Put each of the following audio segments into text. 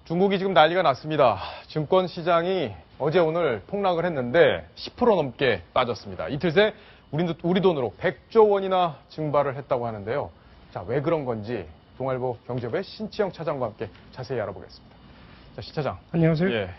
중국이 지금 난리가 났습니다. 증권 시장이 어제 오늘 폭락을 했는데 10% 넘게 빠졌습니다. 이틀 새 우리 돈으로 100조 원이나 증발을 했다고 하는데요. 자, 왜 그런 건지 동아일보 경제부의 신치영 차장과 함께 자세히 알아보겠습니다. 자, 신 차장. 안녕하세요. 예.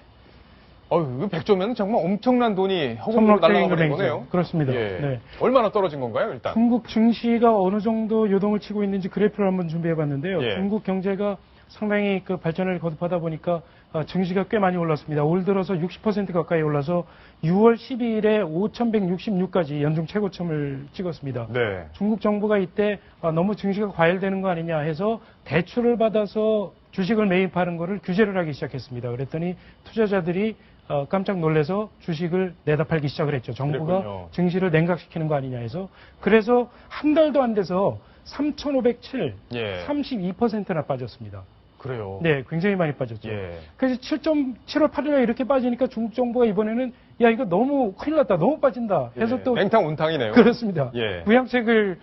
100조면 정말 엄청난 돈이 허공으로 날아가 버린 거네요. 그렇습니다. 예. 네. 얼마나 떨어진 건가요, 일단? 중국 증시가 어느 정도 요동을 치고 있는지 그래프를 한번 준비해 봤는데요. 예. 중국 경제가 상당히 그 발전을 거듭하다 보니까 증시가 꽤 많이 올랐습니다. 올 들어서 60% 가까이 올라서 6월 12일에 5,166까지 연중 최고점을 찍었습니다. 네. 중국 정부가 이때 너무 증시가 과열되는 거 아니냐 해서 대출을 받아서 주식을 매입하는 거를 규제를 하기 시작했습니다. 그랬더니 투자자들이 깜짝 놀라서 주식을 내다 팔기 시작을 했죠. 정부가 그랬군요. 증시를 냉각시키는 거 아니냐 해서. 그래서 한 달도 안 돼서 3,507, 예. 32%나 빠졌습니다. 그래요. 네, 굉장히 많이 빠졌죠. 예. 그래서 7월 8일에 이렇게 빠지니까 중국 정부가 이번에는 야 이거 너무 큰일 났다, 너무 빠진다 해서 예. 또 맹탕 운탕이네요. 그렇습니다. 예. 부양책을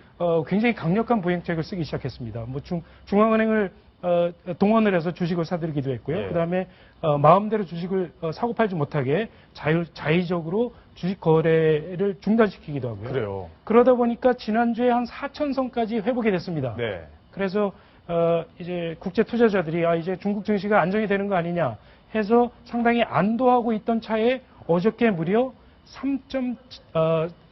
굉장히 강력한 부양책을 쓰기 시작했습니다. 뭐 중앙은행을 동원을 해서 주식을 사들이기도 했고요. 예. 그다음에 마음대로 주식을 사고 팔지 못하게 자의적으로 주식 거래를 중단시키기도 하고요. 그래요. 그러다 보니까 지난주에 한 4,000선까지 회복이 됐습니다. 네. 그래서 이제 국제 투자자들이 이제 중국 증시가 안정이 되는 거 아니냐 해서 상당히 안도하고 있던 차에 어저께 무려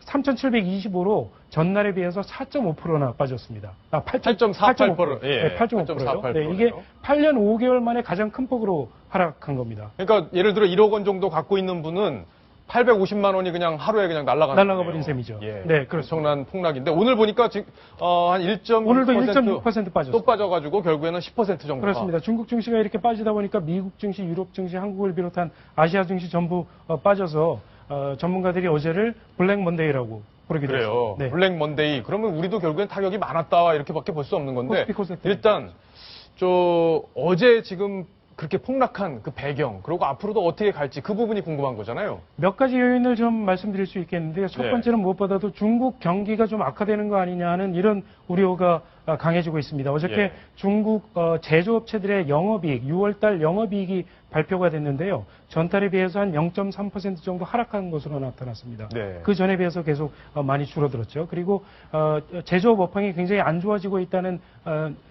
3,725로 전날에 비해서 4.5%나 빠졌습니다. 8.48%. 네, 8.5%요. 8.48%. 네, 이게 8년 5개월 만에 가장 큰 폭으로 하락한 겁니다. 그러니까 예를 들어 1억 원 정도 갖고 있는 분은 850만 원이 그냥 하루에 그냥 날아가 버린 셈이죠. 예. 네, 그렇습니다. 엄청난 폭락인데 오늘 보니까 지금 한 1.6% 오늘도 1.6% 빠졌어요. 또 빠져가지고 결국에는 10% 정도. 그렇습니다. 중국 증시가 이렇게 빠지다 보니까 미국 증시, 유럽 증시, 한국을 비롯한 아시아 증시 전부 빠져서 전문가들이 어제를 블랙 먼데이라고 부르기도 그래요. 했습니다. 네. 블랙 먼데이. 그러면 우리도 결국엔 타격이 많았다 이렇게밖에 볼 수 없는 건데 코스피 일단 어제 지금 그렇게 폭락한 그 배경 그리고 앞으로도 어떻게 갈지 그 부분이 궁금한 거잖아요. 몇 가지 요인을 좀 말씀드릴 수 있겠는데요. 첫 네. 번째는 무엇보다도 중국 경기가 좀 악화되는 거 아니냐 하는 이런 우려가 강해지고 있습니다. 어저께 예. 중국 제조업체들의 영업이익, 6월달 영업이익이 발표가 됐는데요. 전달에 비해서 한 0.3% 정도 하락한 것으로 나타났습니다. 네. 그 전에 비해서 계속 많이 줄어들었죠. 그리고 제조업 업황이 굉장히 안 좋아지고 있다는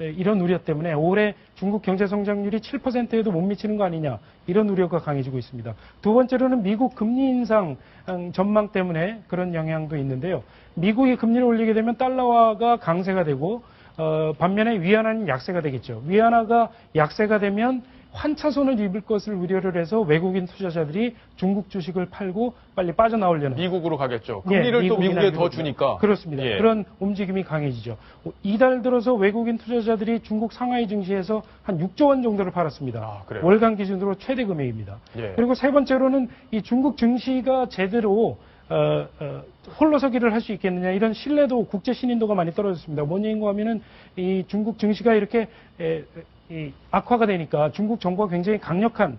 이런 우려 때문에 올해 중국 경제 성장률이 7%에도 못 미치는 거 아니냐 이런 우려가 강해지고 있습니다. 두 번째로는 미국 금리 인상 전망 때문에 그런 영향도 있는데요. 미국이 금리를 올리게 되면 달러화가 강세가 되고 반면에 위안화는 약세가 되겠죠. 위안화가 약세가 되면 환차손을 입을 것을 우려를 해서 외국인 투자자들이 중국 주식을 팔고 빨리 빠져나오려는. 미국으로 가겠죠. 금리를 또 미국에 더 주니까. 그렇습니다. 예. 그런 움직임이 강해지죠. 이달 들어서 외국인 투자자들이 중국 상하이 증시에서 한 6조 원 정도를 팔았습니다. 그래요? 월간 기준으로 최대 금액입니다. 예. 그리고 세 번째로는 이 중국 증시가 제대로 홀로서기를 할 수 있겠느냐 이런 신뢰도 국제 신인도가 많이 떨어졌습니다. 뭐냐고 하면은 이 중국 증시가 이렇게 악화가 되니까 중국 정부가 굉장히 강력한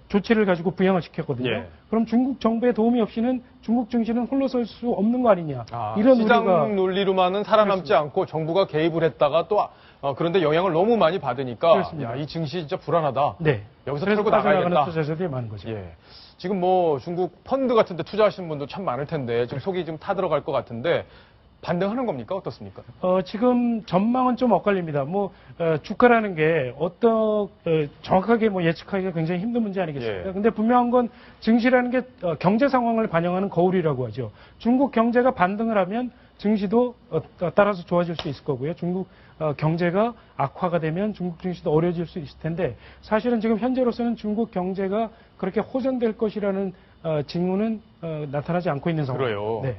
조치를 가지고 부양을 시켰거든요. 예. 그럼 중국 정부의 도움이 없이는 중국 증시는 홀로설 수 없는 거 아니냐 이런 시장 우려가 논리로만은 살아남지 그렇습니다. 않고 정부가 개입을 했다가 또 그런데 영향을 너무 많이 받으니까 그렇습니다. 이 증시 진짜 불안하다. 네. 여기서 그래서 털고 빠져나가는 나가야겠다. 투자자들이 많은 거죠. 예. 지금 중국 펀드 같은데 투자하시는 분도 참 많을 텐데 지금 속이 좀 타들어갈 것 같은데 반등하는 겁니까? 어떻습니까? 지금 전망은 좀 엇갈립니다. 주가라는 게 정확하게 예측하기가 굉장히 힘든 문제 아니겠습니까? 예. 근데 분명한 건 증시라는 게 경제 상황을 반영하는 거울이라고 하죠. 중국 경제가 반등을 하면 증시도 따라서 좋아질 수 있을 거고요. 중국 경제가 악화가 되면 중국 증시도 어려워질 수 있을 텐데 사실은 지금 현재로서는 중국 경제가 그렇게 호전될 것이라는 징후는 나타나지 않고 있는 상황입니다. 그래요. 네.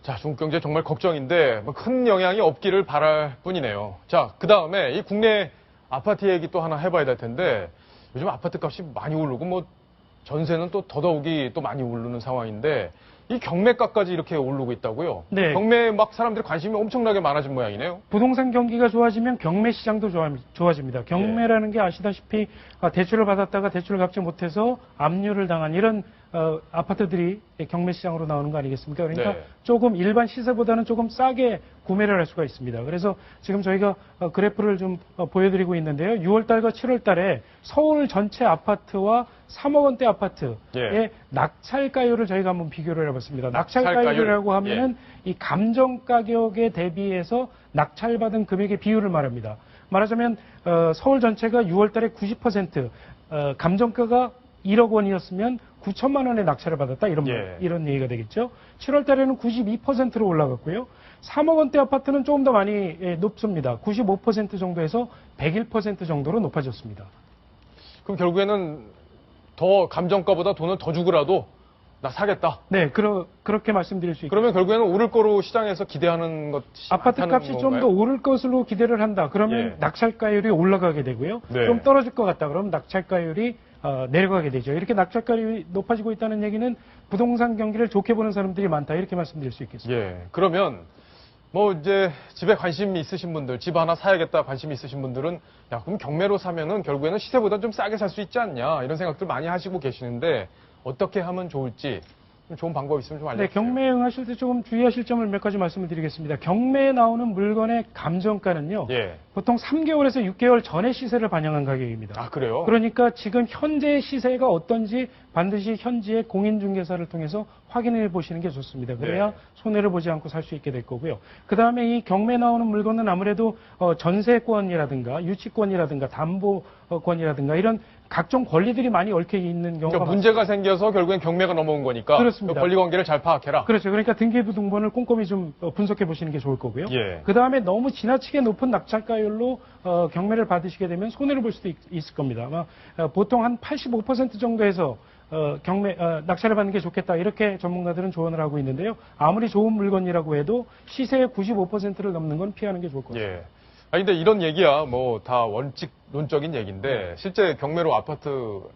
자, 중국 경제 정말 걱정인데 큰 영향이 없기를 바랄 뿐이네요. 자, 그 다음에 이 국내 아파트 얘기 또 하나 해봐야 될 텐데 요즘 아파트 값이 많이 오르고 전세는 또 더더욱이 또 많이 오르는 상황인데 이 경매가까지 이렇게 오르고 있다고요? 네. 경매에 사람들이 관심이 엄청나게 많아진 모양이네요. 부동산 경기가 좋아지면 경매 시장도 좋아집니다. 경매라는 게 아시다시피 대출을 받았다가 대출을 갚지 못해서 압류를 당한 이런 아파트들이 경매 시장으로 나오는 거 아니겠습니까? 그러니까 네. 조금 일반 시세보다는 조금 싸게 구매를 할 수가 있습니다. 그래서 지금 저희가 그래프를 좀 보여드리고 있는데요. 6월 달과 7월 달에 서울 전체 아파트와 3억 원대 아파트의 예. 낙찰가율을 저희가 한번 비교를 해봤습니다. 낙찰가율. 낙찰가율이라고 하면은 이 감정 가격에 대비해서 낙찰받은 금액의 비율을 말합니다. 말하자면 서울 전체가 6월 달에 90% 감정가가 1억 원이었으면 9천만 원의 낙찰을 받았다 이런 얘기가 되겠죠. 7월 달에는 92%로 올라갔고요. 3억 원대 아파트는 조금 더 많이 높습니다. 95% 정도에서 101% 정도로 높아졌습니다. 그럼 결국에는 더 감정가보다 돈을 더 주고라도 나 사겠다. 네, 그렇게 말씀드릴 수 있겠습니다. 그러면 결국에는 오를 거로 시장에서 기대하는 것이 아파트 많다는 값이 좀 더 건가요? 오를 것으로 기대를 한다. 그러면 예. 낙찰가율이 올라가게 되고요. 네. 좀 떨어질 것 같다. 그러면 낙찰가율이 내려가게 되죠. 이렇게 낙찰가율이 높아지고 있다는 얘기는 부동산 경기를 좋게 보는 사람들이 많다. 이렇게 말씀드릴 수 있겠습니다. 예. 그러면 뭐 이제 집에 관심이 있으신 분들, 집 하나 사야겠다 관심이 있으신 분들은 야, 그럼 경매로 사면은 결국에는 시세보다 좀 싸게 살 수 있지 않냐 이런 생각들 많이 하시고 계시는데 어떻게 하면 좋을지 좀 좋은 방법 있으면 좀 네, 알려주세요. 경매에 응하실 때 조금 주의하실 점을 몇 가지 말씀을 드리겠습니다. 경매에 나오는 물건의 감정가는요. 예. 보통 3개월에서 6개월 전의 시세를 반영한 가격입니다. 아, 그래요? 그러니까 지금 현재 시세가 어떤지 반드시 현지의 공인중개사를 통해서 확인해 보시는 게 좋습니다. 그래야 네. 손해를 보지 않고 살 수 있게 될 거고요. 그 다음에 이 경매 나오는 물건은 아무래도 전세권이라든가 유치권이라든가 담보권이라든가 이런 각종 권리들이 많이 얽혀 있는 경우가 그러니까 문제가 생겨서 결국엔 경매가 넘어온 거니까 그렇습니다. 그 권리 관계를 잘 파악해라. 그렇죠. 그러니까 등기부 등본을 꼼꼼히 좀 분석해 보시는 게 좋을 거고요. 예. 그 다음에 너무 지나치게 높은 낙찰가율로 경매를 받으시게 되면 손해를 볼 수도 있을 겁니다. 아마 보통 한 85% 정도에서 낙찰을 받는 게 좋겠다. 이렇게 전문가들은 조언을 하고 있는데요. 아무리 좋은 물건이라고 해도 시세의 95%를 넘는 건 피하는 게 좋을 것 같습니다. 예. 아 근데 이런 얘기야 뭐 다 원칙론적인 얘기인데 실제 경매로 아파트 뭐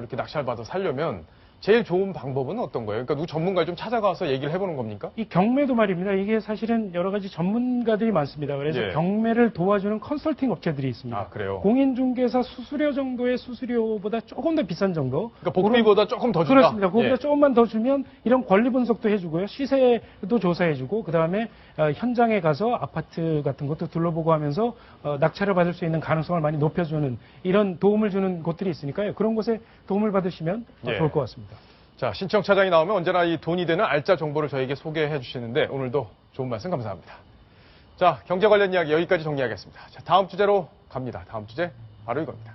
이렇게 낙찰 받아 살려면 제일 좋은 방법은 어떤 거예요? 그러니까 누구 전문가를 좀 찾아가서 얘기를 해보는 겁니까? 이 경매도 말입니다. 이게 사실은 여러 가지 전문가들이 많습니다. 그래서 예. 경매를 도와주는 컨설팅 업체들이 있습니다. 아, 그래요? 공인중개사 수수료 정도의 수수료보다 조금 더 비싼 정도. 그러니까 복비보다 조금 더 준다. 그렇습니다. 거기다 예. 조금만 더 주면 이런 권리 분석도 해주고요. 시세도 조사해주고 그 다음에 현장에 가서 아파트 같은 것도 둘러보고 하면서 낙찰을 받을 수 있는 가능성을 많이 높여주는 이런 도움을 주는 곳들이 있으니까요. 그런 곳에 도움을 받으시면 예. 좋을 것 같습니다. 자, 신청 차장이 나오면 언제나 이 돈이 되는 알짜 정보를 저에게 소개해 주시는데 오늘도 좋은 말씀 감사합니다. 자, 경제 관련 이야기 여기까지 정리하겠습니다. 자, 다음 주제로 갑니다. 다음 주제 바로 이겁니다.